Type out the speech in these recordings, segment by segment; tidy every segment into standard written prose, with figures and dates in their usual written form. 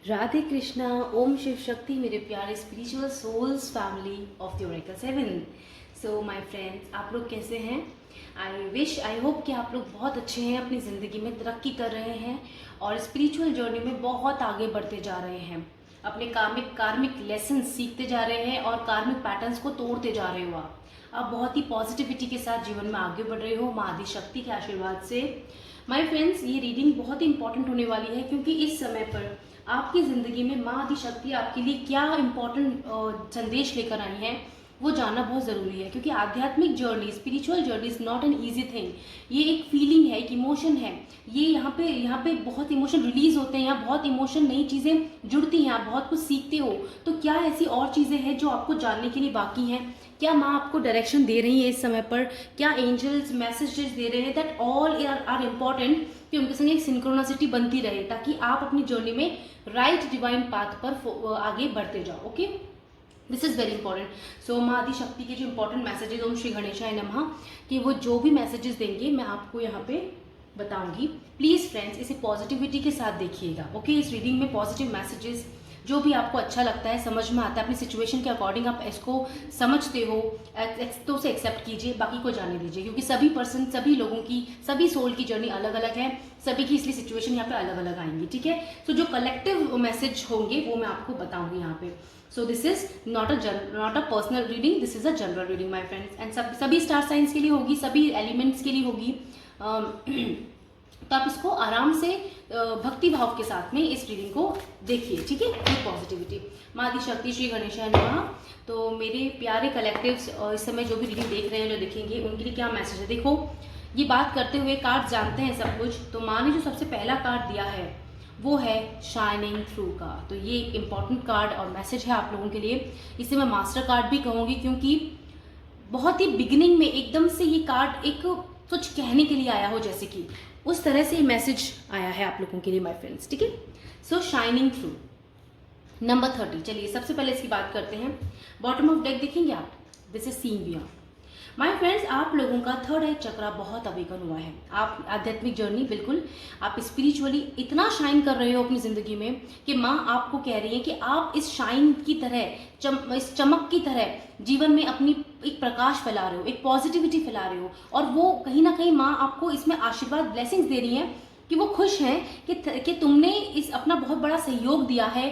राधे कृष्णा। ओम शिव शक्ति मेरे प्यारे spiritual souls family of the oracle 7। So my friends, आप लोग कैसे हैं? आई होप कि आप लोग बहुत अच्छे हैं, अपनी ज़िंदगी में तरक्की कर रहे हैं और स्पिरिचुअल जर्नी में बहुत आगे बढ़ते जा रहे हैं। अपने कार्मिक लेसन सीखते जा रहे हैं और कार्मिक पैटर्न्स को तोड़ते जा रहे हो। आप बहुत ही पॉजिटिविटी के साथ जीवन में आगे बढ़ रहे हो माँ आदि शक्ति के आशीर्वाद से। माय फ्रेंड्स, ये रीडिंग बहुत ही इंपॉर्टेंट होने वाली है क्योंकि इस समय पर आपकी ज़िंदगी में माँ आदि शक्ति आपके लिए क्या इम्पोर्टेंट संदेश लेकर आई है वो जानना बहुत ज़रूरी है। क्योंकि आध्यात्मिक journey, spiritual journey is not an easy thing. ये एक फीलिंग है, एक इमोशन है। ये यहाँ पे बहुत इमोशन रिलीज होते हैं, यहाँ बहुत इमोशन, नई चीज़ें जुड़ती हैं, आप बहुत कुछ सीखते हो। तो क्या ऐसी और चीज़ें हैं जो आपको जानने के लिए बाकी हैं? क्या माँ आपको डायरेक्शन दे रही है इस समय पर? क्या एंजल्स मैसेजेस दे रहे हैं? दैट ऑल आर इम्पॉर्टेंट कि उनके संग एक सिंक्रोनासिटी बनती रहे ताकि आप अपनी जर्नी में राइट डिवाइन पाथ पर आगे बढ़ते जाओ। Okay, this is very important. So माँ आदि शक्ति के जो इंपॉर्टेंट मैसेजेस ओम श्री गणेशाय नमः कि वो जो भी मैसेजेस देंगे मैं आपको यहाँ पे बताऊंगी। प्लीज़ फ्रेंड्स, इसे पॉजिटिविटी के साथ देखिएगा। ओके, इस रीडिंग में पॉजिटिव मैसेजेस जो भी आपको अच्छा लगता है, समझ में आता है, अपनी सिचुएशन के अकॉर्डिंग आप इसको समझते हो तो उसे एक्सेप्ट कीजिए, बाकी को जाने दीजिए। क्योंकि सभी लोगों की, सभी सोल की जर्नी अलग अलग है, सभी की इसलिए सिचुएशन यहाँ पे अलग अलग आएंगी। ठीक है, तो जो कलेक्टिव मैसेज होंगे वो मैं आपको बताऊंगी यहाँ पे। So this is not a personal reading, this is a general reading my friends. And सभी स्टार साइंस के लिए होगी, सभी एलिमेंट्स के लिए होगी। तो आप इसको आराम से भक्ति भाव के साथ में इस रीडिंग को देखिए। ठीक है, विद पॉजिटिविटी। माँ आदि शक्ति श्री गणेशाय नमः। तो मेरे प्यारे कलेक्टिव्स इस समय जो भी रीडिंग देख रहे हैं, जो देखेंगे, उनके लिए क्या मैसेज है? देखो, ये बात करते हुए कार्ड जानते हैं सब कुछ। तो माँ ने जो सबसे पहला कार्ड दिया है वो है शाइनिंग थ्रू का। तो ये एक इम्पॉर्टेंट कार्ड और मैसेज है आप लोगों के लिए। इसे मैं मास्टर कार्ड भी कहूँगी क्योंकि बहुत ही बिगिनिंग में एकदम से ये कार्ड एक कुछ कहने के लिए आया हो, जैसे कि उस तरह से मैसेज आया है आप लोगों के लिए माय फ्रेंड्स। ठीक है, सो शाइनिंग थ्रू नंबर 30। चलिए सबसे पहले इसकी बात करते हैं। बॉटम ऑफ डेक देखेंगे आप, this is seen beyond. My friends, आप लोगों का थर्ड आई चक्रा बहुत अवेकन हुआ है। आप आध्यात्मिक जर्नी, बिल्कुल आप स्पिरिचुअली इतना शाइन कर रहे हो अपनी ज़िंदगी में कि माँ आपको कह रही है कि आप इस शाइन की तरह, इस चमक की तरह जीवन में अपनी एक प्रकाश फैला रहे हो, एक पॉजिटिविटी फैला रहे हो। और वो कहीं ना कहीं माँ आपको इसमें आशीर्वाद, ब्लेसिंग्स दे रही हैं कि वो खुश हैं कि तुमने इस अपना बहुत बड़ा सहयोग दिया है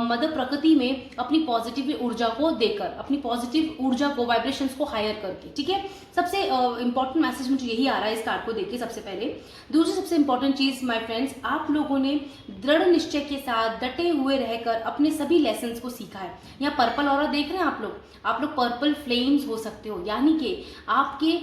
मदर प्रकृति में, अपनी पॉजिटिव ऊर्जा को देकर, अपनी पॉजिटिव ऊर्जा को, वाइब्रेशंस को हायर करके। ठीक है, सबसे इंपॉर्टेंट मैसेज मुझे यही आ रहा है इस कार्ड को देख के सबसे पहले। दूसरी सबसे इंपॉर्टेंट चीज़ माय फ्रेंड्स, आप लोगों ने दृढ़ निश्चय के साथ डटे हुए रहकर अपने सभी लेसन्स को सीखा है। यहाँ पर्पल ऑरा देख रहे हैं आप लोग पर्पल फ्लेम्स हो सकते हो, यानी कि आपके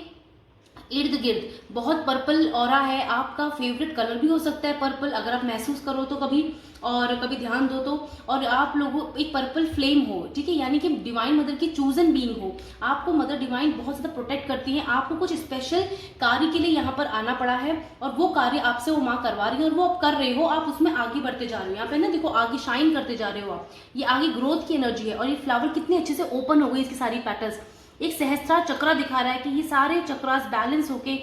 इर्द गिर्द बहुत पर्पल ऑरा है। आपका फेवरेट कलर भी हो सकता है पर्पल, अगर आप महसूस करो तो कभी, और कभी ध्यान दो तो। और आप लोगों एक पर्पल फ्लेम हो, ठीक है, यानी कि डिवाइन मदर की चूजन बीइंग हो। आपको मदर डिवाइन बहुत ज़्यादा प्रोटेक्ट करती है। आपको कुछ स्पेशल कार्य के लिए यहाँ पर आना पड़ा है और वो कार्य आपसे वो माँ करवा रही है और वो आप कर रहे हो, आप उसमें आगे बढ़ते जा रहे हो। यहाँ पे ना देखो, आगे शाइन करते जा रहे हो आप। ये आगे ग्रोथ की एनर्जी है और ये फ्लावर कितने अच्छे से ओपन हो गई, इसकी सारी पैटर्न्स। एक सहस्त्रार चक्रा दिखा रहा है कि ये सारे चक्रास बैलेंस होके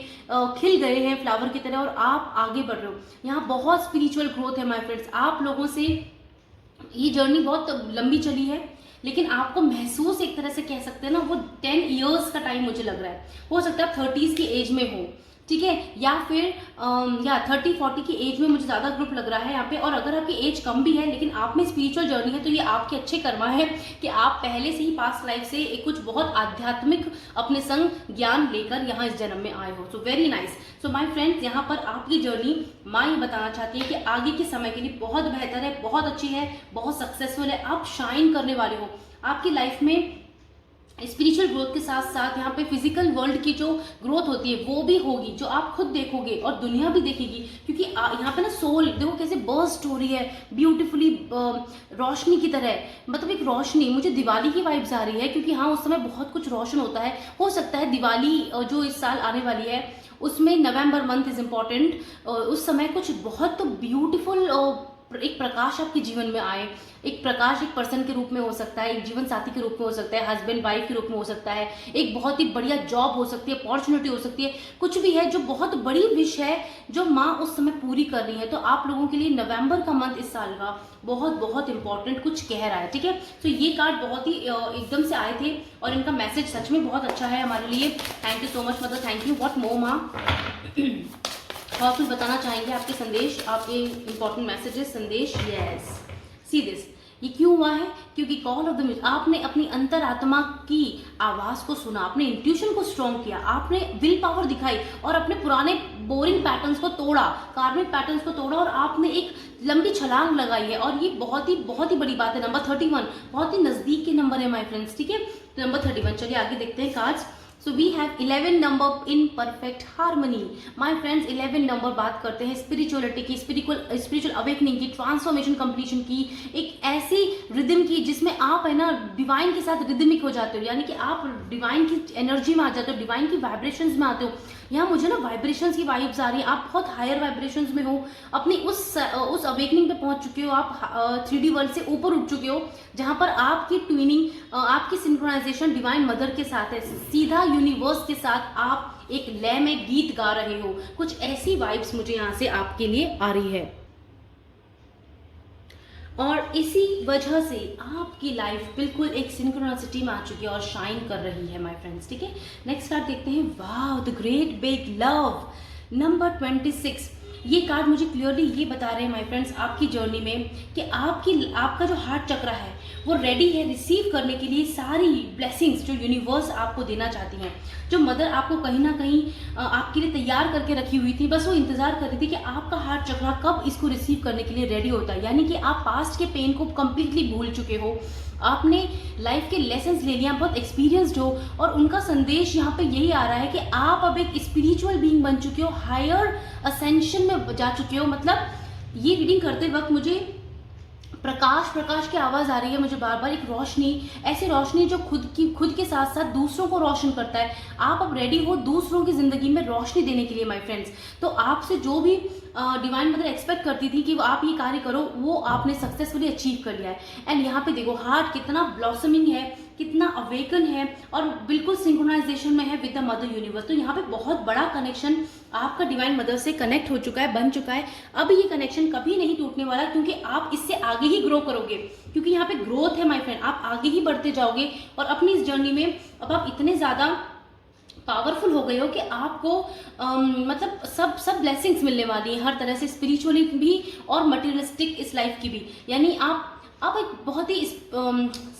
खिल गए हैं फ्लावर की तरह और आप आगे बढ़ रहे हो। यहाँ बहुत स्पिरिचुअल ग्रोथ है माय फ्रेंड्स। आप लोगों से ये जर्नी बहुत लंबी चली है, लेकिन आपको महसूस एक तरह से कह सकते हैं ना, वो 10 ईयर्स का टाइम मुझे लग रहा है। हो सकता है आप 30s की एज में हो, ठीक है, या फिर या 30-40 की एज में मुझे ज़्यादा ग्रुप लग रहा है यहाँ पे। और अगर आपकी एज कम भी है लेकिन आप में स्पिरिचुअल जर्नी है तो ये आपके अच्छे कर्मा है कि आप पहले से ही पास्ट लाइफ से एक कुछ बहुत आध्यात्मिक अपने संग ज्ञान लेकर यहाँ इस जन्म में आए हो। So very nice. So my friends, यहाँ पर आपकी जर्नी माँ ये बताना चाहती है कि आगे के समय के लिए बहुत बेहतर है, बहुत अच्छी है, बहुत सक्सेसफुल है। आप शाइन करने वाले हो। आपकी लाइफ में स्पिरिचुअल ग्रोथ के साथ साथ यहाँ पे फिजिकल वर्ल्ड की जो ग्रोथ होती है वो भी होगी, जो आप खुद देखोगे और दुनिया भी देखेगी। क्योंकि यहाँ पे ना सोल देखो कैसे बर्स्ट हो रही है ब्यूटीफुली, रोशनी की तरह। मतलब एक रोशनी, मुझे दिवाली की वाइब्स आ रही है क्योंकि हाँ उस समय बहुत कुछ रोशन होता है। हो सकता है दिवाली जो इस साल आने वाली है उसमें नवंबर मंथ इज इम्पॉर्टेंट। उस समय कुछ बहुत ब्यूटीफुल एक प्रकाश आपके जीवन में आए। एक प्रकाश एक पर्सन के रूप में हो सकता है, एक जीवन साथी के रूप में हो सकता है, हस्बैंड वाइफ के रूप में हो सकता है, एक बहुत ही बढ़िया जॉब हो सकती है, अपॉर्चुनिटी हो सकती है, कुछ भी है जो बहुत बड़ी विश है जो माँ उस समय पूरी कर रही है। तो आप लोगों के लिए नवंबर का मंथ इस साल का बहुत बहुत इंपॉर्टेंट कुछ कह रहा है, ठीक है। तो ये कार्ड बहुत ही एकदम से आए थे और इनका मैसेज सच में बहुत अच्छा है हमारे लिए। Thank you so much mother, thank you. What more माँ, और कुछ बताना चाहेंगे आपके संदेश, आपके इंपॉर्टेंट मैसेजेस, संदेश। यस, सी दिस, ये क्यों हुआ है? क्योंकि कॉल ऑफ द म्यूज, आपने अपनी अंतरात्मा की आवाज को सुना, अपने इंट्यूशन को स्ट्रॉन्ग किया, आपने विल पावर दिखाई और अपने पुराने बोरिंग पैटर्न्स को तोड़ा, कार्मिक पैटर्न्स को तोड़ा और आपने एक लंबी छलांग लगाई है। और ये बहुत ही बड़ी बात है। नंबर 31 बहुत ही नजदीक के नंबर है माय फ्रेंड्स, ठीक है। तो नंबर 31, चलिए आगे देखते हैं cards. So we have 11 number in perfect harmony. My friends 11 number बात करते हैं स्पिरिचुअलिटी की, स्पिरिचुअल अवेकनिंग की, ट्रांसफॉर्मेशन कंप्लीशन की, एक ऐसी रिदम की जिसमें आप है ना डिवाइन के साथ रिदमिक हो जाते हो, यानी कि आप डिवाइन की एनर्जी में आ जाते हो, डिवाइन की वाइब्रेशंस में आते हो। यहाँ मुझे ना वाइब्रेशंस की वाइब्स आ रही है, आप बहुत हायर वाइब्रेशंस में हो, अपनी उस अवेकनिंग पे पहुंच चुके हो, आप 3D वर्ल्ड से ऊपर उठ चुके हो, जहां पर आपकी ट्विनिंग, आपकी सिंक्रोनाइजेशन डिवाइन मदर के साथ है, सीधा यूनिवर्स के साथ आप एक लय में गीत गा रहे हो। कुछ ऐसी वाइब्स मुझे यहाँ से आपके लिए आ रही है और इसी वजह से आपकी लाइफ बिल्कुल एक सिंक्रोनिसिटी में आ चुकी है और शाइन कर रही है माय फ्रेंड्स, ठीक है। नेक्स्ट कार्ड देखते हैं। Wow, the great big love, number 26। ये कार्ड मुझे क्लियरली ये बता रहे हैं माय फ्रेंड्स आपकी जर्नी में कि आपका जो हार्ट चक्र है वो रेडी है रिसीव करने के लिए सारी ब्लेसिंग्स जो यूनिवर्स आपको देना चाहती हैं, जो मदर आपको कहीं ना कहीं आपके लिए तैयार करके रखी हुई थी। बस वो इंतजार कर रही थी कि आपका हार्ट चक्र कब इसको रिसीव करने के लिए रेडी होता है। यानी कि आप पास्ट के पेन को कंप्लीटली भूल चुके हो, आपने लाइफ के लेसन्स ले लिया, बहुत एक्सपीरियंस्ड हो और उनका संदेश यहाँ पे यही आ रहा है कि आप अब एक स्पिरिचुअल बीइंग बन चुके हो, हायर असेंशन में जा चुके हो। मतलब ये रीडिंग करते वक्त मुझे प्रकाश की आवाज आ रही है मुझे बार बार, एक रोशनी, ऐसी रोशनी जो खुद के साथ साथ दूसरों को रोशन करता है। आप अब रेडी हो दूसरों की जिंदगी में रोशनी देने के लिए माय फ्रेंड्स। तो आपसे जो भी डिवाइन मदर एक्सपेक्ट करती थी कि आप ये कार्य करो, वो आपने सक्सेसफुली अचीव कर लिया है। एंड यहाँ पे देखो हार्ट कितना ब्लॉसमिंग है, कितना अवेकन है और बिल्कुल सिंक्रोनाइजेशन में है विद द मदर यूनिवर्स। तो यहाँ पे बहुत बड़ा कनेक्शन आपका डिवाइन मदर से कनेक्ट हो चुका है, बन चुका है। अब ये कनेक्शन कभी नहीं टूटने वाला क्योंकि आप इससे आगे ही ग्रो करोगे, क्योंकि यहाँ पे ग्रोथ है माय फ्रेंड। आप आगे ही बढ़ते जाओगे और अपनी इस जर्नी में अब आप इतने ज्यादा पावरफुल हो गए हो कि आपको मतलब सब ब्लेसिंग्स मिलने वाली है हर तरह से, स्पिरिचुअली भी और मटेरियलिस्टिक इस लाइफ की भी। यानी आप एक बहुत ही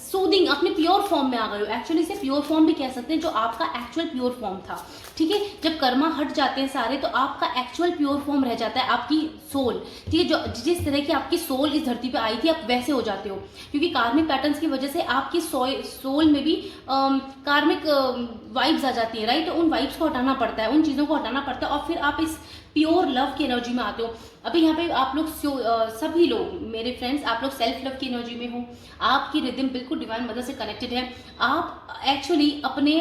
सूदिंग अपने प्योर फॉर्म में आ गए हो। एक्चुअली इसे प्योर फॉर्म भी कह सकते हैं, जो आपका एक्चुअल प्योर फॉर्म था, ठीक है। जब कर्मा हट जाते हैं सारे तो आपका एक्चुअल प्योर फॉर्म रह जाता है, आपकी सोल, ठीक है। जो जिस तरह की आपकी सोल इस धरती पे आई थी आप वैसे हो जाते हो, क्योंकि कार्मिक पैटर्न्स की वजह से आपकी सोल में भी कार्मिक वाइब्स आ जाती है, राइट। तो उन वाइब्स को हटाना पड़ता है, उन चीज़ों को हटाना पड़ता है और फिर आप इस प्योर लव की एनर्जी में आते हो। अभी यहाँ पे आप लोग सभी लोग मेरे फ्रेंड्स, आप लोग सेल्फ लव की एनर्जी में हो, आपकी रिदम बिल्कुल डिवाइन मदर से कनेक्टेड है। आप एक्चुअली अपने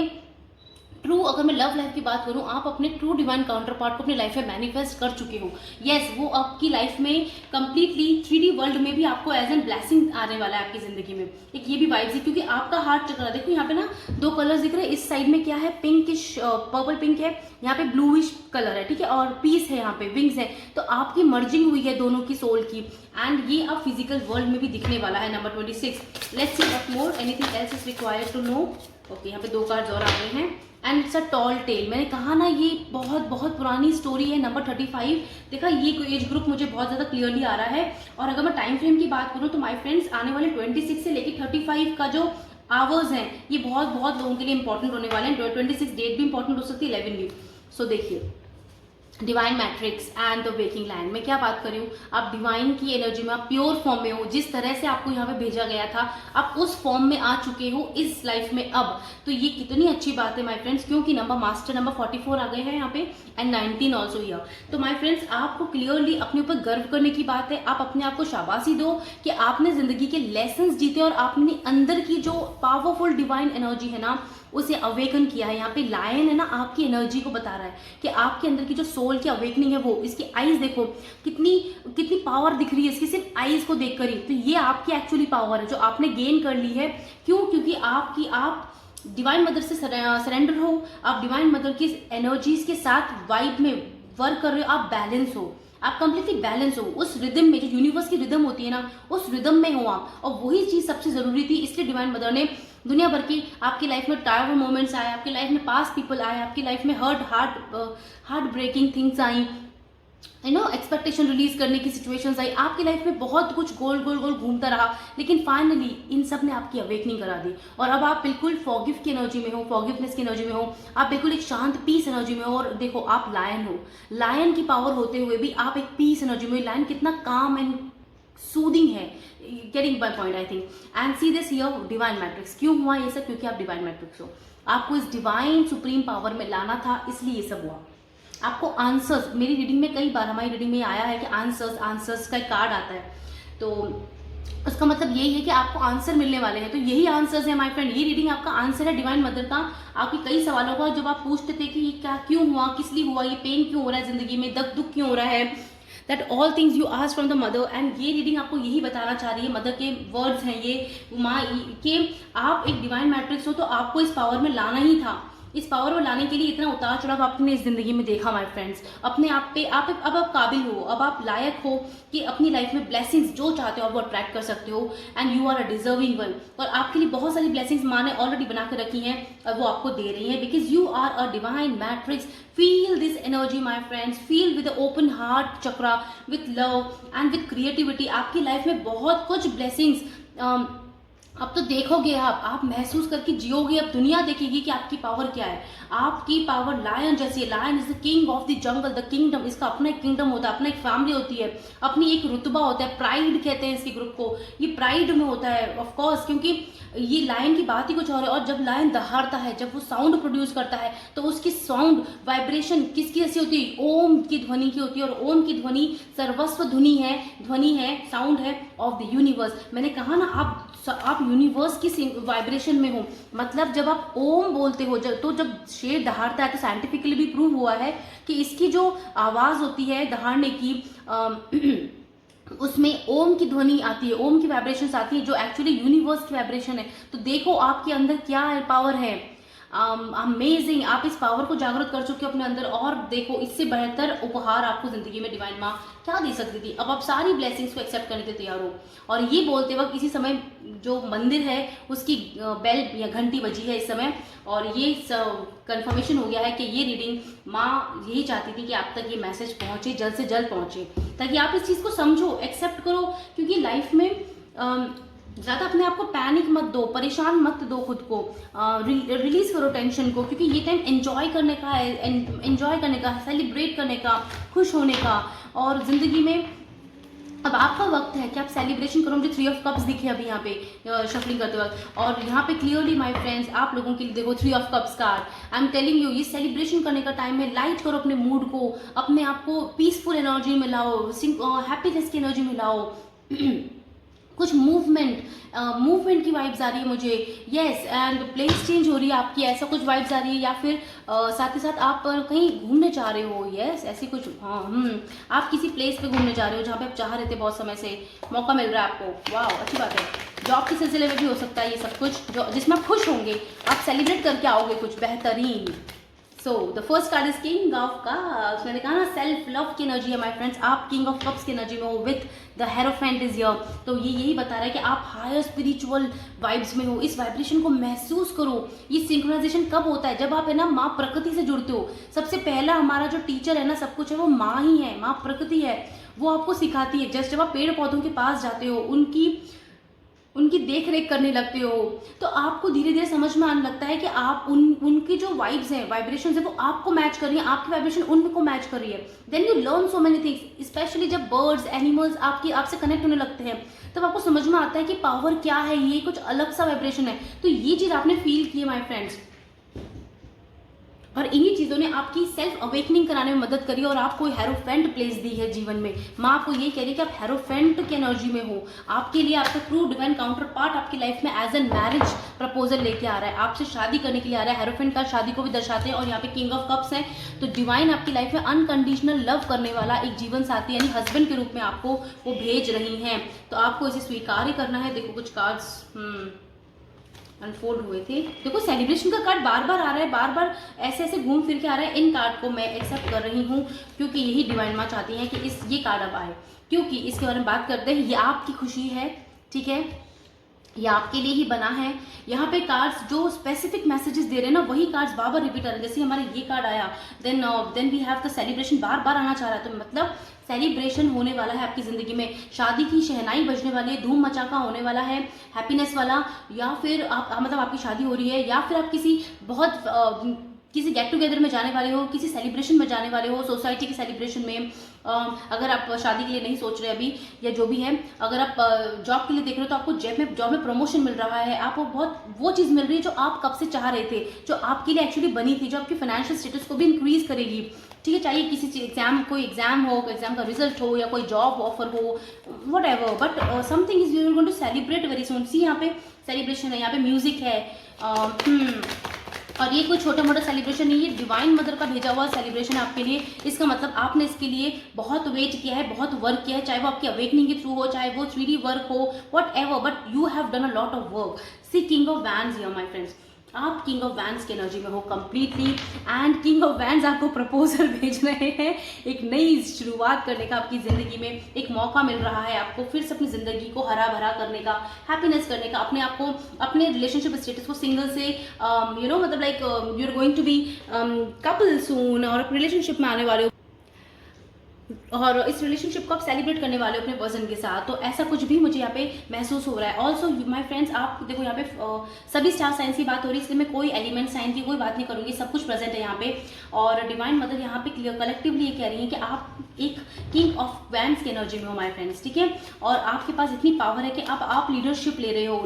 ट्रू, अगर मैं लव लाइफ की बात करूं, आप अपने ट्रू डिवाइन काउंटर पार्ट को अपनी लाइफ में मैनिफेस्ट कर चुके हो। यस, वो आपकी लाइफ में कंप्लीटली 3D वर्ल्ड में भी आपको एज एन ब्लेसिंग आने वाला है आपकी जिंदगी में। एक ये भी वाइब्स है क्योंकि आपका हार्ट चक्र, देखो यहाँ पे ना 2 कलर्स दिख रहे हैं। इस साइड में क्या है, पिंकिश पर्पल पिंक है, यहाँ पे ब्लूइश कलर है, ठीक है, और पीस है, यहाँ पे विंग्स है। तो आपकी मर्जिंग हुई है दोनों की सोल की, एंड ये अब फिजिकल वर्ल्ड में भी दिखने वाला है। Number 26, let's see what more, anything else is required to know. Okay, यहाँ पे 2 कार्ड्स और आ गए हैं and it's a tall tale. मैंने कहा ना ये बहुत पुरानी स्टोरी है। नंबर 35, देखा ये एज ग्रुप मुझे बहुत ज़्यादा क्लियरली आ रहा है। और अगर मैं टाइम फ्रेम की बात करूँ तो माय फ्रेंड्स आने वाले 26 से लेकर 35 का जो आवर्स हैं ये बहुत लोगों के लिए इंपॉर्टेंट होने वाले हैं। 26 डेट भी इंपॉर्टेंट हो सकती है, 11 भी। सो देखिए, divine matrix and the waking land में क्या बात कर रही हूँ, आप डिवाइन की एनर्जी में, आप प्योर फॉर्म में हो। जिस तरह से आपको यहाँ पे भेजा गया था आप उस फॉर्म में आ चुके हो इस लाइफ में अब। तो ये कितनी अच्छी बात है माय फ्रेंड्स, क्योंकि मास्टर नंबर 44 आ गए हैं यहाँ पे एंड 19 ऑल्सो हियर। तो माय फ्रेंड्स आपको क्लियरली अपने ऊपर गर्व करने की बात है। आप अपने आप को शाबाशी दो कि आपने जिंदगी के लेसन्स जीते और आपने अंदर की जो पावरफुल डिवाइन एनर्जी है ना उसे अवेकन किया है। यहाँ पे लायन है ना, आपकी एनर्जी को बता रहा है कि आपके अंदर की जो सोल की अवेकनिंग है वो, इसकी आईज देखो कितनी कितनी पावर दिख रही है इसकी सिर्फ आईज को देखकर ही। तो ये आपकी एक्चुअली पावर है जो आपने गेन कर ली है। क्यों? क्योंकि आप डिवाइन मदर से सरेंडर हो, आप डिवाइन मदर की एनर्जीज के साथ वाइब में वर्क कर रहे हो, आप बैलेंस हो, आप कंप्लीटली बैलेंस हो उस रिदम में, जो यूनिवर्स की रिदम होती है ना, उस रिदम में हो आप। और वही चीज सबसे जरूरी थी, इसलिए डिवाइन मदर ने दुनिया भर की आपकी लाइफ में टावर मोमेंट्स आए, आपकी लाइफ में पास पीपल आए, आपकी लाइफ में हार्ट ब्रेकिंग थिंग्स आई, एक्सपेक्टेशन रिलीज करने की सिचुएशंस आई, आपकी लाइफ में बहुत कुछ गोल गोल गोल घूमता रहा, लेकिन फाइनली इन सब ने आपकी अवेकनिंग करा दी। और अब आप बिल्कुल फॉरगिव की एनर्जी में हो, फॉरगिवनेस की एनर्जी में हो, आप बिल्कुल एक शांत पीस एनर्जी में हो। और देखो, आप लायन हो, लायन की पावर होते हुए भी आप एक पीस एनर्जी में हो। लायन कितना काम एंड सूदिंग है, getting my point I think. And see this here divine matrix. क्यों हुआ ये सब? क्योंकि आप डिवाइन मैट्रिक्स हो, आपको इस डिवाइन सुप्रीम पावर में लाना था, इसलिए ये सब हुआ। आपको आंसर्स, मेरी रीडिंग में कई बार, हमारी रीडिंग में आया है कि आंसर्स का कार्ड आता है, तो उसका मतलब यही है कि आपको आंसर मिलने वाले हैं। तो यही आंसर्स है माय फ्रेंड, ये रीडिंग आपका आंसर है डिवाइन मदर का। आपके कई सवालों का जब आप पूछते थे कि ये क्या क्यों हुआ, किस लिए हुआ, ये पेन क्यों हो रहा है जिंदगी में, दुख क्यों हो रहा है, that all things you ask from the mother. And ये रीडिंग आपको यही बताना चाह रही है, मदर के वर्ड्स हैं ये माँ के, आप एक डिवाइन मैट्रिक्स हो, तो आपको इस पावर में लाना ही था। इस पावर को लाने के लिए इतना उतार चढ़ाव आपने इस जिंदगी में देखा माय फ्रेंड्स। अपने आप पे आप अब आप काबिल हो, अब आप लायक हो कि अपनी लाइफ में ब्लेसिंग्स जो चाहते हो आप वो अट्रैक्ट कर सकते हो। And you are a deserving one. और आपके लिए बहुत सारी ब्लेसिंग्स माँ ने ऑलरेडी बना के रखी हैं और वो आपको दे रही है, because you are a divine matrix. Feel this energy my friends, feel with open heart chakra, with love and with creativity. आपकी लाइफ में बहुत कुछ ब्लेसिंग्स अब तो देखोगे, आप महसूस करके जियोगे, अब दुनिया देखेगी कि आपकी पावर क्या है। आपकी पावर लायन जैसी है। Lion is the king of the jungle, the kingdom. इसका अपना एक किंगडम होता है, अपना एक फैमिली होती है, अपनी एक रुतबा होता है, प्राइड कहते हैं इसके ग्रुप को। ये प्राइड में होता है ऑफ कोर्स, क्योंकि ये लायन की बात ही कुछ और है। और जब लायन दहाड़ता है, जब वो साउंड प्रोड्यूस करता है, तो उसकी साउंड वाइब्रेशन किसकी ऐसी होती है? ओम की ध्वनि की होती है। और ओम की ध्वनि सर्वस्व ध्वनि है, साउंड है ऑफ द यूनिवर्स। मैंने कहा ना, आप यूनिवर्स की वाइब्रेशन में हो। मतलब जब आप ओम बोलते हो, जब शेर दहाड़ता है, तो साइंटिफिकली भी प्रूव हुआ है कि इसकी जो आवाज होती है दहाड़ने की, उसमें ओम की ध्वनि आती है, ओम की वाइब्रेशंस आती है, जो एक्चुअली यूनिवर्स की वाइब्रेशन है। तो देखो आपके अंदर क्या पावर है। अमेजिंग, आप इस पावर को जागृत कर चुके हो अपने अंदर। और देखो, इससे बेहतर उपहार आपको जिंदगी में डिवाइन माँ क्या दे सकती थी। अब आप सारी ब्लेसिंग्स को एक्सेप्ट करने के तैयार हो। और ये बोलते वक्त इसी समय जो मंदिर है उसकी बेल या घंटी बजी है इस समय, और ये कंफर्मेशन हो गया है कि ये रीडिंग माँ यही चाहती थी कि आप तक ये मैसेज पहुंचे, जल्द से जल्द पहुंचे, ताकि आप इस चीज़ को समझो, एक्सेप्ट करो। क्योंकि लाइफ में ज़्यादा अपने आप को पैनिक मत दो, परेशान मत दो खुद को, रिलीज करो टेंशन को, क्योंकि ये टाइम एंजॉय करने का है, सेलिब्रेट करने का, खुश होने का। और जिंदगी में अब आपका वक्त है कि आप सेलिब्रेशन करो। मुझे 3 ऑफ कप्स दिखे अभी यहाँ पे शफलिंग करते वक्त, और यहाँ पे क्लियरली माय फ्रेंड्स आप लोगों के लिए देखो 3 of cups card. I am telling you, ये सेलिब्रेशन करने का टाइम है। लाइट करो अपने मूड को, अपने आप को पीसफुल एनर्जी में लाओ, हैप्पीनेस की एनर्जी में लाओ। कुछ मूवमेंट की वाइब्स आ रही है मुझे, यस। एंड प्लेस चेंज हो रही है आपकी, ऐसा कुछ वाइब्स आ रही है। या फिर साथ ही साथ आप कहीं घूमने जा रहे हो, यस, ऐसी कुछ, आप किसी प्लेस पे घूमने जा रहे हो जहाँ पे आप चाह रहे थे, बहुत समय से मौका मिल रहा है आपको। वाह, अच्छी बात है। जॉब के सिलसिले में भी हो सकता है ये सब कुछ, जो जिसमें आप खुश होंगे, आप सेलिब्रेट करके आओगे कुछ बेहतरीन। So the first card is king of cups. मैंने कहा ना, सेल्फ लव की एनर्जी है माय फ्रेंड्स। आप किंग ऑफ कप्स की एनर्जी में हो with the hierophant is here. तो ये यही बता रहा है कि आप हायर स्पिरिचुअल वाइब्स में हो। इस वाइब्रेशन को महसूस करो। ये सिंक्रोनाइजेशन कब होता है? जब आप है ना माँ प्रकृति से जुड़ते हो। सबसे पहला हमारा जो टीचर है ना, सब कुछ है, वो माँ ही है, माँ प्रकृति है। वो आपको सिखाती है। जस्ट जब आप पेड़ पौधों के पास जाते हो, उनकी देख रेख करने लगते हो, तो आपको धीरे धीरे समझ में आने लगता है कि आप उनकी जो वाइब्स हैं, वाइब्रेशंस है, वो आपको मैच कर रही है, आपकी वाइब्रेशन उनको मैच कर रही है। Then you learn so many things. Specially जब बर्ड्स, एनिमल्स आपसे कनेक्ट होने लगते हैं, तब आपको समझ में आता है कि पावर क्या है, ये कुछ अलग सा वाइब्रेशन है। तो ये चीज आपने फील की है माय फ्रेंड्स। और इन्हीं चीज़ों ने आपकी सेल्फ अवेकनिंग कराने में मदद करी और आपको हेरोफेंट प्लेस दी है जीवन में। माँ आपको ये कह रही है कि आप हेरोफेंट की एनर्जी में हो। आपके लिए आपका ट्रू डिवाइन काउंटर पार्ट आपकी लाइफ में एज एन मैरिज प्रपोजल लेके आ रहा है, आपसे शादी करने के लिए आ रहा है। हेरोफेंट का शादी को भी दर्शाते हैं और यहाँ पे किंग ऑफ कप्स है। तो डिवाइन आपकी लाइफ में अनकंडीशनल लव करने वाला एक जीवन साथी यानी हस्बैंड के रूप में आपको वो भेज रही हैं। तो आपको इसे स्वीकार ही करना है। देखो कुछ कार्ड्स अनफोल्ड हुए थे। देखो सेलिब्रेशन का कार्ड बार बार आ रहा है, बार बार ऐसे ऐसे घूम फिर के आ रहा है। इन कार्ड को मैं एक्सेप्ट कर रही हूँ क्योंकि यही डिवाइन माँ चाहती हैं कि ये कार्ड अब आए, क्योंकि इसके बारे में बात करते हैं। ये आपकी खुशी है, ठीक है, ये आपके लिए ही बना है। यहाँ पे कार्ड्स जो स्पेसिफिक मैसेजेस दे रहे हैं ना, वही कार्ड्स बार बार रिपीट आ रहे हैं। जैसे हमारे ये कार्ड आया, then we have the celebration, बार बार आना चाह रहा है। तो मतलब सेलिब्रेशन होने वाला है आपकी ज़िंदगी में, शादी की शहनाई बजने वाली है, धूम मचाका होने वाला है, हैप्पीनेस वाला। या फिर आप मतलब आपकी शादी हो रही है, या फिर आप किसी गेट टुगेदर में जाने वाले हो, किसी सेलिब्रेशन में जाने वाले हो, सोसाइटी के सेलिब्रेशन में। अगर आप शादी के लिए नहीं सोच रहे अभी या जो भी है, अगर आप जॉब के लिए देख रहे हो तो आपको जॉब में प्रमोशन मिल रहा है, आपको बहुत वो चीज़ मिल रही है जो आप कब से चाह रहे थे, जो आपके लिए एक्चुअली बनी थी, जो आपकी फाइनेंशियल स्टेटस को भी इंक्रीज करेगी। ठीक है, चाहे किसी कोई एग्जाम हो, एग्जाम का रिजल्ट हो, या कोई जॉब ऑफर हो, whatever, but something is you going to celebrate very soon. See यहाँ पे सेलिब्रेशन है, यहाँ पे म्यूजिक है, और ये कोई छोटा मोटा सेलिब्रेशन नहीं, ये डिवाइन मदर का भेजा हुआ सेलिब्रेशन है आपके लिए। इसका मतलब आपने इसके लिए बहुत वेट किया है, बहुत वर्क किया है, चाहे वो आपकी अवेकनिंग के थ्रू हो, चाहे वो 3D वर्क हो, whatever, but you have done a lot of work. See king of wands here my friends, आप किंग ऑफ वैंड्स की एनर्जी में हो completely, and king of wands आपको प्रपोजल भेज रहे हैं। एक नई शुरुआत करने का आपकी ज़िंदगी में एक मौका मिल रहा है आपको, फिर से अपनी ज़िंदगी को हरा भरा करने का, हैप्पीनेस करने का, अपने आप को, अपने रिलेशनशिप स्टेटस को सिंगल से मतलब like you are going to be couple soon, और रिलेशनशिप में आने वाले हो और इस रिलेशनशिप को आप सेलिब्रेट करने वाले हो अपने पर्सन के साथ। तो ऐसा कुछ भी मुझे यहाँ पे महसूस हो रहा है। ऑल्सो माय फ्रेंड्स, आप देखो यहाँ पे सभी स्टार साइंस की बात हो रही है, इसलिए मैं कोई एलिमेंट साइन की कोई बात नहीं करूँगी, सब कुछ प्रेजेंट है यहाँ पे। और डिवाइन मदर यहाँ पे कलेक्टिवली ये कह रही है कि आप एक किंग ऑफ वैंड्स की एनर्जी में हो माय फ्रेंड्स, ठीक है। और आपके पास इतनी पावर है कि अब आप लीडरशिप ले रहे हो,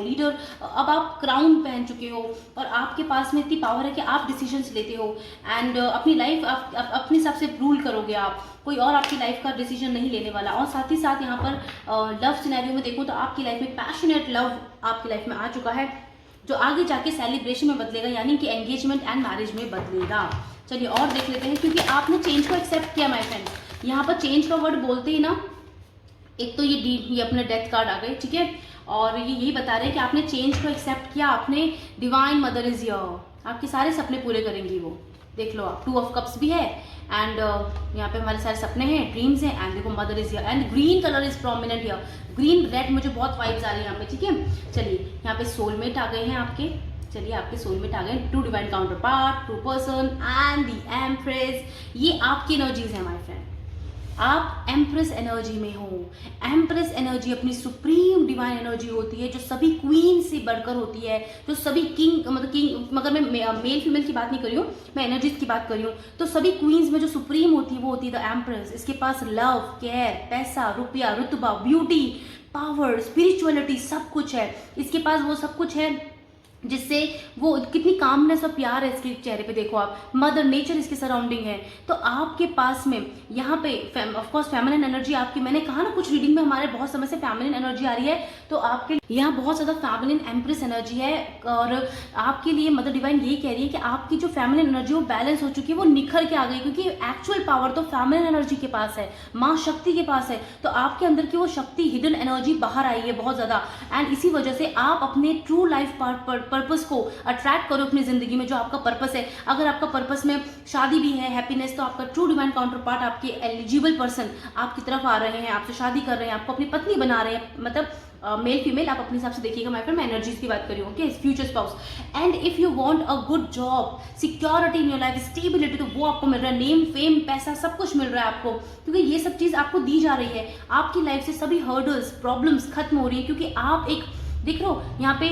अब आप क्राउन पहन चुके हो, और आपके पास में इतनी पावर है कि आप डिसीजंस लेते हो, एंड अपनी लाइफ अपने हिसाब से रूल करोगे आप, कोई और आपकी लाइफ का डिसीजन नहीं लेने वाला। और साथ ही साथ यहाँ पर लव सिनेरियो में देखो तो आपकी लाइफ में पैशनेट लव आपकी लाइफ में आ चुका है, जो आगे जाके सेलिब्रेशन में बदलेगा, यानी कि एंगेजमेंट एंड मैरिज में बदलेगा। चलिए और देख लेते हैं, क्योंकि आपने चेंज को एक्सेप्ट किया माय फ्रेंड्स। यहाँ पर चेंज का वर्ड बोलते ही ना, एक तो ये अपने डेथ कार्ड आ गए, ठीक है, और ये यही बता रहे हैं कि आपने चेंज को एक्सेप्ट किया, आपने डिवाइन मदर इज योर, आपके सारे सपने पूरे करेंगी वो। देख लो आप, 2 ऑफ कप्स भी है, एंड यहाँ पे हमारे सारे सपने हैं, ड्रीम्स हैं, एंड देखो mother is here, and green colour is prominent here, green red मुझे बहुत वाइब्स आ रही है यहाँ पे, ठीक है। चलिए यहाँ पे सोलमेट आ गए हैं आपके, चलिए आपके सोलमेट आ गए, 2 divine counter part, 2 person and the empress. ये आपकी एनर्जीज है माय फ्रेंड, आप एम्प्रेस एनर्जी में हो। एम्प्रेस एनर्जी अपनी सुप्रीम डिवाइन एनर्जी होती है, जो सभी क्वीन से बढ़कर होती है, जो सभी किंग मगर मैं मेल फीमेल की बात नहीं कर रही हूँ, मैं एनर्जीज की बात कर रही हूँ। तो सभी क्वींस में जो सुप्रीम होती है वो होती है द एम्प्रेस। इसके पास लव, केयर, पैसा, रुपया, रुतबा, ब्यूटी, पावर, स्पिरिचुअलिटी सब कुछ है। इसके पास वो सब कुछ है जिससे वो कितनी कामनेस और प्यार है इसके चेहरे पे, देखो आप, मदर नेचर इसके सराउंडिंग है। तो आपके पास में यहाँ पे ऑफ कोर्स फेमिनिन एनर्जी आपकी, मैंने कहा ना कुछ रीडिंग में हमारे बहुत समय से फेमिनिन एनर्जी आ रही है, तो आपके यहाँ बहुत ज़्यादा फेमिनिन एम्प्रेस एनर्जी है। और आपके लिए मदर डिवाइन यही कह रही है कि आपकी जो फेमिनिन एनर्जी वो बैलेंस हो चुकी है, वो निखर के आ गई, क्योंकि एक्चुअल पावर तो फेमिनिन एनर्जी के पास है, माँ शक्ति के पास है। तो आपके अंदर की वो शक्ति, हिडन एनर्जी बाहर आई है बहुत ज़्यादा, एंड इसी वजह से आप अपने ट्रू लाइफ पर्पस को अट्रैक्ट करो अपनी जिंदगी में, जो आपका पर्पस है। अगर आपका पर्पस में शादी भी है, हैप्पीनेस, तो आपका ट्रू डिवाइन काउंटर पार्ट, आपके एलिजिबल पर्सन आपकी तरफ आ रहे हैं, आपसे शादी कर रहे हैं, आपको अपनी पत्नी बना रहे हैं, मतलब मेल फीमेल आप अपने हिसाब से देखिएगा माय फ्रेंड, मैं एनर्जीज की बात कर रही हूँ, okay, future spouse. And if you want a good job, security in your life, stability, तो वो आपको मिल रहा है, नेम, फेम, पैसा, सब कुछ मिल रहा है आपको, क्योंकि ये सब चीज़ आपको दी जा रही है। आपकी लाइफ से सभी हर्डल्स, प्रॉब्लम्स खत्म हो रही है, क्योंकि आप एक देख लो यहाँ पे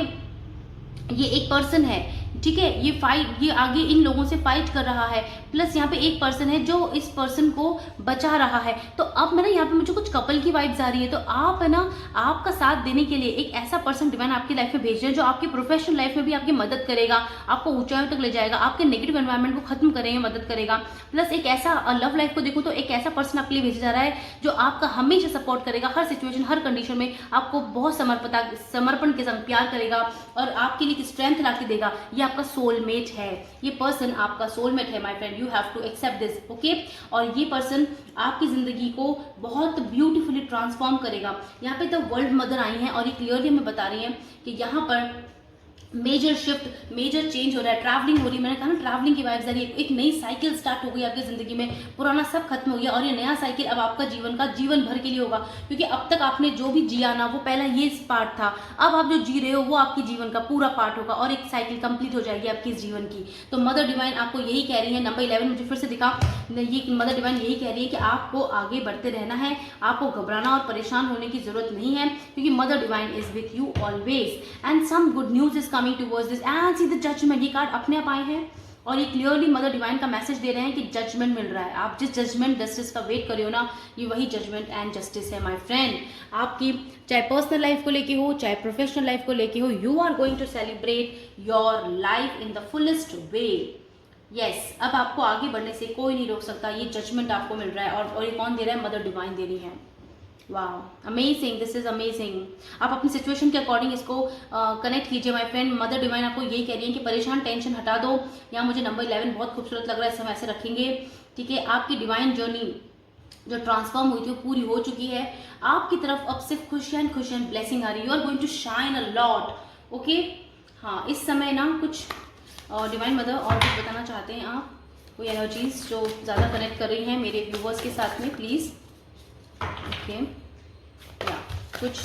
ये एक पर्सन है, ठीक है, ये फाइट, ये आगे इन लोगों से फाइट कर रहा है, प्लस यहाँ पे एक पर्सन है जो इस पर्सन को बचा रहा है। तो अब मैं ना यहाँ पे मुझे कुछ कपल की वाइब्स आ रही है, तो आप है ना, आपका साथ देने के लिए एक ऐसा पर्सन डिवाइन आपकी लाइफ में भेज रहे हैं जो आपकी प्रोफेशनल लाइफ में भी आपकी मदद करेगा, आपको ऊंचाइयों तक ले जाएगा, आपके नेगेटिव एनवायरनमेंट को खत्म करेंगे, मदद करेगा। प्लस एक ऐसा लव लाइफ को देखो तो एक ऐसा पर्सन आपके लिए भेजा जा रहा है जो आपका हमेशा सपोर्ट करेगा, हर सिचुएशन, हर कंडीशन में आपको बहुत समर्पण के संग प्यार करेगा और आपके लिए स्ट्रेंथ ला के देगा। ये आपका सोलमेट है, ये पर्सन आपका सोलमेट है my friend, you have to accept this, okay. और ये पर्सन आपकी जिंदगी को बहुत ब्यूटीफुली ट्रांसफॉर्म करेगा। यहाँ पे द वर्ल्ड मदर आई हैं और ये क्लियरली हमें बता रही हैं कि यहाँ पर मेजर शिफ्ट, मेजर चेंज हो रहा है, ट्रैवलिंग हो रही है। मैंने कहा ना ट्रैवलिंग की वाइब्स आ रही है, एक नई साइकिल स्टार्ट हो गई आपकी जिंदगी में, पुराना सब खत्म हो गया और ये नया साइकिल अब आपका जीवन का जीवन भर के लिए होगा। क्योंकि अब तक आपने जो भी जिया ना वो पहला ये पार्ट था, अब आप जो जी रहे हो वो आपकी जीवन का पूरा पार्ट होगा और एक साइकिल कंप्लीट हो जाएगी आपकी इस जीवन की। तो मदर डिवाइन आपको यही कह रही है, नंबर 11 मुझे फिर से दिखा, ये मदर डिवाइन यही कह रही है कि आपको आगे बढ़ते रहना है, आपको घबराना और परेशान होने की जरूरत नहीं है, क्योंकि mother divine is with you always and some good news is coming towards this and see the judgement. ये कार्ड अपने आप आए हैं और ये क्लियरली मदर डिवाइन का मैसेज दे रहे हैं कि जजमेंट मिल रहा है। आप जिस जजमेंट जस्टिस का वेट कर रहे हो ना, ये वही जजमेंट एंड जस्टिस है माय फ्रेंड। आपकी चाहे पर्सनल लाइफ को लेके हो, चाहे प्रोफेशनल लाइफ को लेके हो, you are going to celebrate your life in the fullest way. Yes, अब आपको आगे बढ़ने से कोई नहीं रोक सकता। ये जजमेंट आपको मिल रहा है और ये कौन दे रहा है? मदर डिवाइन दे रही है। वाह, अमेजिंग, दिस इज अमेजिंग। आप अपनी सिचुएशन के अकॉर्डिंग इसको कनेक्ट कीजिए माय फ्रेंड। मदर डिवाइन आपको यही कह रही है कि परेशान, टेंशन हटा दो। यहाँ मुझे नंबर 11 बहुत खूबसूरत लग रहा है, इसे हम ऐसे रखेंगे, ठीक है। आपकी डिवाइन जर्नी जो ट्रांसफॉर्म हुई थी वो पूरी हो चुकी है। आपकी तरफ अब सिर्फ खुशियाँ ब्लेसिंग आ रही है। You are going to shine a lot, okay. हाँ, इस समय ना कुछ डिवाइन मदर और कुछ बताना चाहते हैं आप, कोई एनर्जीज जो ज़्यादा कनेक्ट कर रही हैं मेरे व्यूवर्स के साथ में, प्लीज़, ओके। या कुछ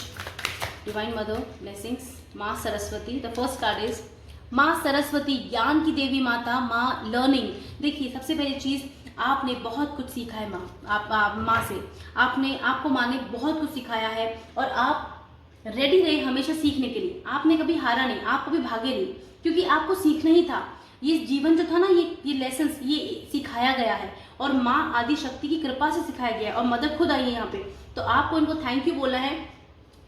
डिवाइन मदर ब्लेसिंग्स। माँ Saraswati, the first card is माँ सरस्वती, ज्ञान की देवी माता, माँ लर्निंग। देखिए, सबसे पहली चीज़, आपने बहुत कुछ सीखा है आप माँ से, आपको माँ ने बहुत कुछ सिखाया है और आप रेडी रहे हमेशा सीखने के लिए। आपने कभी हारा नहीं, आप कभी भागे नहीं, क्योंकि आपको सीखना ही था। ये जीवन जो था ना, ये लेसन्स ये सिखाया गया है और माँ आदि शक्ति की कृपा से सिखाया गया है और मदर खुद आई है यहाँ पे। तो आपको इनको थैंक यू बोला है,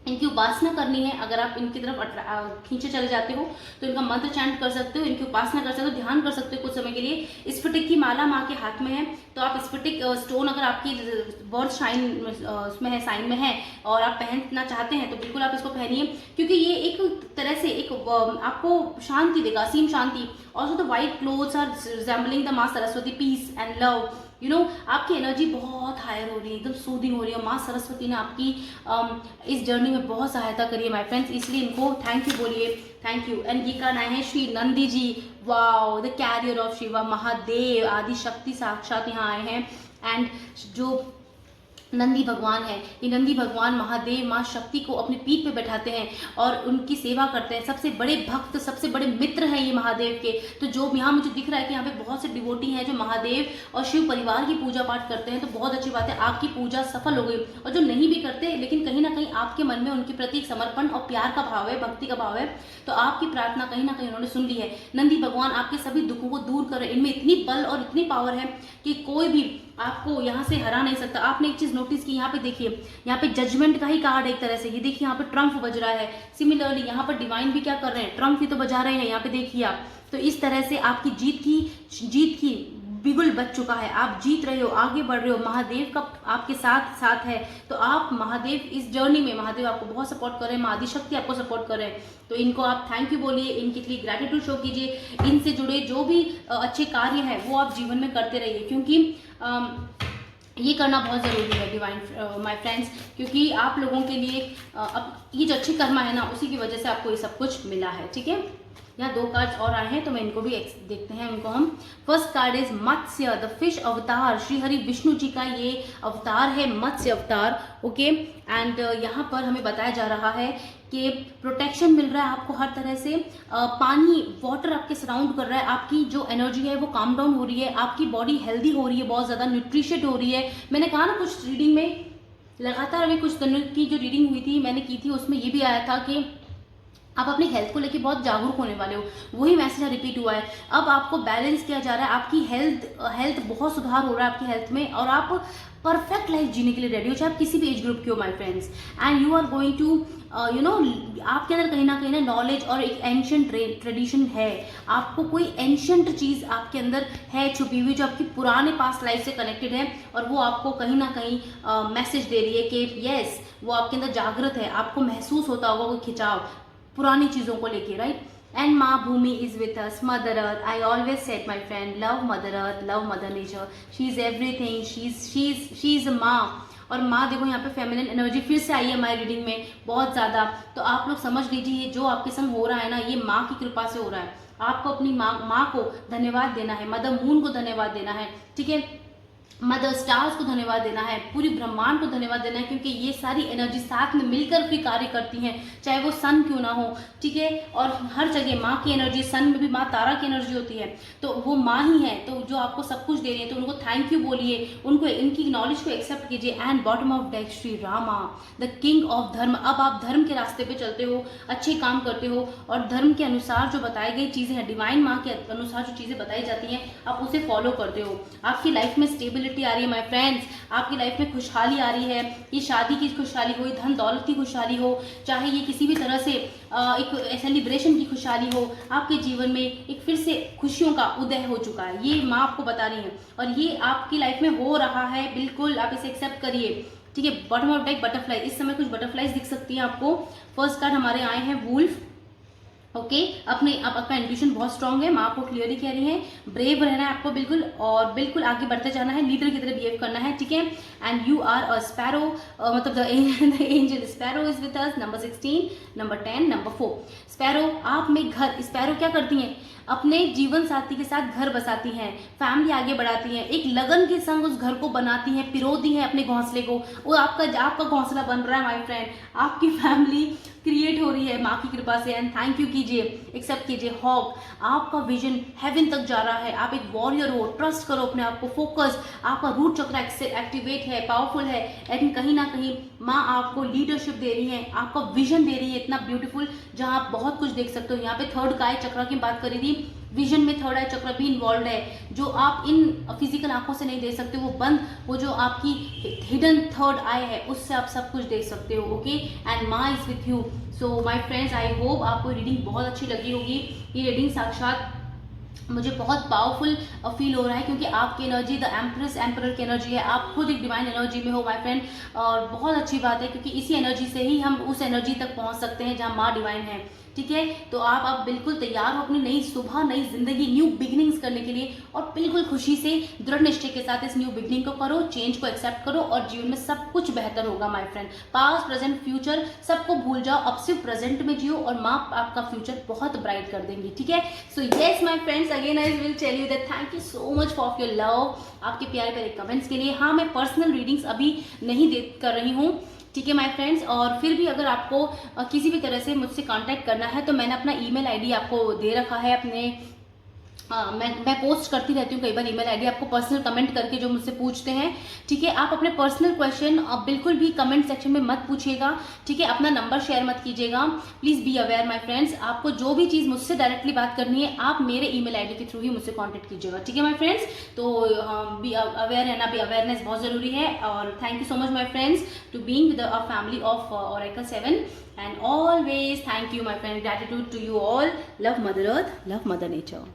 इनकी उपासना करनी है। अगर आप इनकी तरफ खींचे चले जाते हो तो इनका मंत्र चैंट कर सकते हो, इनकी उपासना कर सकते हो, ध्यान कर सकते हो कुछ समय के लिए। स्फटिक की माला माँ के हाथ में है, तो आप स्फटिक स्टोन अगर आपकी बर्थ शाइन उसमें है, साइन में है और आप पहनना चाहते हैं तो बिल्कुल आप इसको पहनिए, क्योंकि ये एक तरह से एक आपको शांति देगा, असीम शांति। Also the white clothes are resembling the माँ Saraswati, peace and love. You know, आपकी एनर्जी बहुत हायर हो रही है, एकदम सूदिंग हो रही है। माँ सरस्वती ने आपकी इस जर्नी में बहुत सहायता करी है माय फ्रेंड्स, इसलिए इनको थैंक यू बोलिए, थैंक यू। एंड ये कार्ड आए हैं Shri Nandi ji, wow, the carrier of Shiva, Mahadev Adi Shakti साक्षात यहाँ आए हैं। एंड जो नंदी भगवान है, ये नंदी भगवान महादेव माँ शक्ति को अपनी पीठ पे बैठाते हैं और उनकी सेवा करते हैं। सबसे बड़े भक्त, सबसे बड़े मित्र हैं ये महादेव के। तो जो यहाँ मुझे दिख रहा है कि यहाँ पे बहुत से डिवोटी हैं जो महादेव और शिव परिवार की पूजा पाठ करते हैं, तो बहुत अच्छी बात है, आपकी पूजा सफल हो गई। और जो नहीं भी करते लेकिन कहीं ना कहीं आपके मन में उनके प्रति समर्पण और प्यार का भाव है, भक्ति का भाव है, तो आपकी प्रार्थना कहीं ना कहीं उन्होंने सुन ली है। नंदी भगवान आपके सभी दुखों को दूर कर रहे हैं। इनमें इतनी बल और इतनी पावर है कि कोई भी आपको यहाँ से हरा नहीं सकता। आपने एक चीज नोटिस की, यहाँ पे देखिए, यहाँ पे जजमेंट का ही कार्ड एक तरह से, ये देखिए यहाँ पे ट्रम्प बज रहा है। सिमिलरली यहाँ पर डिवाइन भी क्या कर रहे हैं? ट्रम्प ही तो बजा रहे हैं, यहाँ पे देखिए आप। तो इस तरह से आपकी जीत की बिगुल बच चुका है, आप जीत रहे हो, आगे बढ़ रहे हो, महादेव का आपके साथ है। तो आप महादेव इस जर्नी में, महादेव आपको बहुत सपोर्ट कर रहे हैं, आदि शक्ति आपको सपोर्ट कर रहे हैं। तो इनको आप थैंक यू बोलिए, इनके लिए ग्रेटिट्यूड शो कीजिए, इनसे जुड़े जो भी अच्छे कार्य हैं वो आप जीवन में करते रहिए, क्योंकि ये करना बहुत ज़रूरी है डिवाइन माय फ्रेंड्स, क्योंकि आप लोगों के लिए अब ये जो अच्छी कर्मा है ना, उसी की वजह से आपको ये सब कुछ मिला है, ठीक है। यहाँ 2 कार्ड्स और आए हैं तो मैं इनको भी देखते हैं, इनको हम। First card is Matsya, the fish अवतार। श्री हरि विष्णु जी का ये अवतार है, मत्स्य अवतार, ओके। एंड यहाँ पर हमें बताया जा रहा है कि प्रोटेक्शन मिल रहा है आपको हर तरह से। पानी, वाटर आपके सराउंड कर रहा है, आपकी जो एनर्जी है वो काम डाउन हो रही है, आपकी बॉडी हेल्दी हो रही है, बहुत ज़्यादा न्यूट्रिशियट हो रही है। मैंने कहा ना कुछ रीडिंग में लगातार, अभी कुछ दिनों की जो रीडिंग हुई थी मैंने की थी, उसमें ये भी आया था कि आप अपनी हेल्थ को लेके बहुत जागरूक होने वाले हो, वही मैसेज रिपीट हुआ है। अब आपको बैलेंस किया जा रहा है, आपकी हेल्थ बहुत सुधार हो रहा है आपकी हेल्थ में, और आप परफेक्ट लाइफ जीने के लिए रेडी हो, चाहे आप किसी भी एज ग्रुप के हो my friends. And you are going to आपके अंदर कहीं ना नॉलेज और एक एंशियंट ट्रेडिशन है, आपको कोई एंशियंट चीज आपके अंदर है छुपी हुई, जो आपकी पुराने पास्ट लाइफ से कनेक्टेड है, और वो आपको कहीं ना कहीं मैसेज दे रही है कि यस, वो आपके अंदर जागृत है, आपको महसूस होता होगा कोई खिंचाव पुरानी चीजों को लेके, right. And Ma Bhumi is with us, Mother Earth. I always said, my friend, love Mother Earth, love Mother Nature. She is everything. She's a माँ। और माँ देखो यहाँ पे फेमिनिन एनर्जी फिर से आई है हमारी रीडिंग में बहुत ज़्यादा। तो आप लोग समझ लीजिए, ये जो आपके संग हो रहा है ना, ये माँ की कृपा से हो रहा है। आपको अपनी माँ को धन्यवाद देना है, मदर मून को धन्यवाद देना है, ठीक है, मदर स्टार्स को धन्यवाद देना है, पूरी ब्रह्मांड को धन्यवाद देना है, क्योंकि ये सारी एनर्जी साथ में मिलकर भी कार्य करती हैं, चाहे वो सन क्यों ना हो, ठीक है। और हर जगह माँ की एनर्जी, सन में भी माँ तारा की एनर्जी होती है, तो वो माँ ही है, तो जो आपको सब कुछ दे रही है, तो उनको थैंक यू बोलिए, उनको इनकी नॉलेज को एक्सेप्ट कीजिए। And bottom of deck Shri Rama, the king of धर्म। अब आप धर्म के रास्ते पे चलते हो, अच्छे काम करते हो, और धर्म के अनुसार जो बताई गई चीजें हैं, डिवाइन माँ के अनुसार जो चीजें बताई जाती हैं, आप उसे फॉलो करते हो। आपकी लाइफ में स्टेबिलिटी आ रही है माय फ्रेंड्स, आपकी लाइफ में खुशहाली आ रही है, ये शादी की खुशहाली हो, धन दौलत की खुशहाली हो, चाहे ये किसी भी तरह से एक सेलिब्रेशन की खुशहाली हो, आपके जीवन में एक फिर से खुशियों का उदय हो चुका है, ये माँ आपको बता रही है, और ये आपकी लाइफ में हो रहा है, बिल्कुल आप इसे एक्सेप्ट करिए, ठीक है। बॉटम ऑफ डेक बटरफ्लाई, इस समय कुछ बटरफ्लाईज दिख सकती हैं आपको। फर्स्ट कार्ड हमारे आए हैं वुल्फ, ओके। आपका इंट्यूशन बहुत स्ट्रांग है, माँ आपको क्लियरली कह रही है, ब्रेव रहना है आपको बिल्कुल, और बिल्कुल आगे बढ़ते जाना है, लीडर की तरह बिहेव करना है, ठीक है। And you are a sparrow, मतलब the angel sparrow is with us, number 16, number 10, number 4। Sparrow, आप में घर, स्पैरो क्या करती हैं, अपने जीवन साथी के साथ घर बसाती हैं, फैमिली आगे बढ़ाती हैं, एक लगन के संग उस घर को बनाती हैं, पिरोती हैं अपने घोंसले को, वो आपका घोंसला बन रहा है माय फ्रेंड, आपकी फैमिली क्रिएट हो रही है माँ की कृपा से। एंड थैंक यू कीजिए, एक्सेप्ट कीजिए। हॉक, आपका विजन हेवन तक जा रहा है, आप एक वॉरियर हो, ट्रस्ट करो अपने आप को, फोकस, आपका रूट चक्र एक्टिवेट है, पावरफुल है, लेकिन कहीं ना कहीं माँ आपको लीडरशिप दे रही है, आपका विजन दे रही है इतना ब्यूटीफुल, जहाँ आप बहुत कुछ देख सकते हो। यहाँ पे थर्ड का चक्र की बात करी थी, विजन में थर्ड आई चक्र भी इन्वॉल्व है, जो आप इन फिजिकल आंखों से नहीं देख सकते, वो बंद, वो जो आपकी हिडन थर्ड आई है, उससे आप सब कुछ देख सकते हो, ओके। एंड माँ is with you. So my friends, I hope आपको रीडिंग बहुत अच्छी लगी होगी। ये रीडिंग साक्षात मुझे बहुत पावरफुल फील हो रहा है, क्योंकि आपकी एनर्जी द एम्प्रेस एम्परर की एनर्जी है, आप खुद एक डिवाइन एनर्जी में हो माय फ्रेंड, और बहुत अच्छी बात है, क्योंकि इसी एनर्जी से ही हम उस एनर्जी तक पहुंच सकते हैं जहां माँ डिवाइन है, ठीक है। तो आप बिल्कुल तैयार हो अपनी नई सुबह, नई जिंदगी, न्यू बिगिनिंग्स करने के लिए, और बिल्कुल खुशी से दृढ़ निश्चय के साथ इस न्यू बिगिनिंग को करो, चेंज को एक्सेप्ट करो, और जीवन में सब कुछ बेहतर होगा my friend. Past present future सबको भूल जाओ, अब सिर्फ प्रेजेंट में जियो, और माँ आपका फ्यूचर बहुत ब्राइट कर देंगी, ठीक है। So yes my friends, again I will tell you that thank you so much for your love, आपके प्यारे प्यारे कमेंट्स के लिए। हाँ, मैं पर्सनल रीडिंग्स अभी नहीं कर रही हूँ, ठीक है माय फ्रेंड्स, और फिर भी अगर आपको किसी भी तरह से मुझसे कांटेक्ट करना है, तो मैंने अपना ईमेल आईडी आपको दे रखा है अपने, मैं पोस्ट करती रहती हूँ कई बार ईमेल आईडी, आपको पर्सनल कमेंट करके जो मुझसे पूछते हैं, ठीक है। आप अपने पर्सनल क्वेश्चन बिल्कुल भी कमेंट सेक्शन में मत पूछिएगा, ठीक है। अपना नंबर शेयर मत कीजिएगा, please be aware my friends. आपको जो भी चीज़ मुझसे डायरेक्टली बात करनी है, आप मेरे ईमेल आईडी के थ्रू ही मुझसे कॉन्टेक्ट कीजिएगा, ठीक है माय फ्रेंड्स। तो बी अवेयर रहना, भी अवेयरनेस बहुत ज़रूरी है। और thank you so much my friends to being with a family of Oracle 7, and always thank you my friend, gratitude to you all, love Mother Earth, love Mother Nature।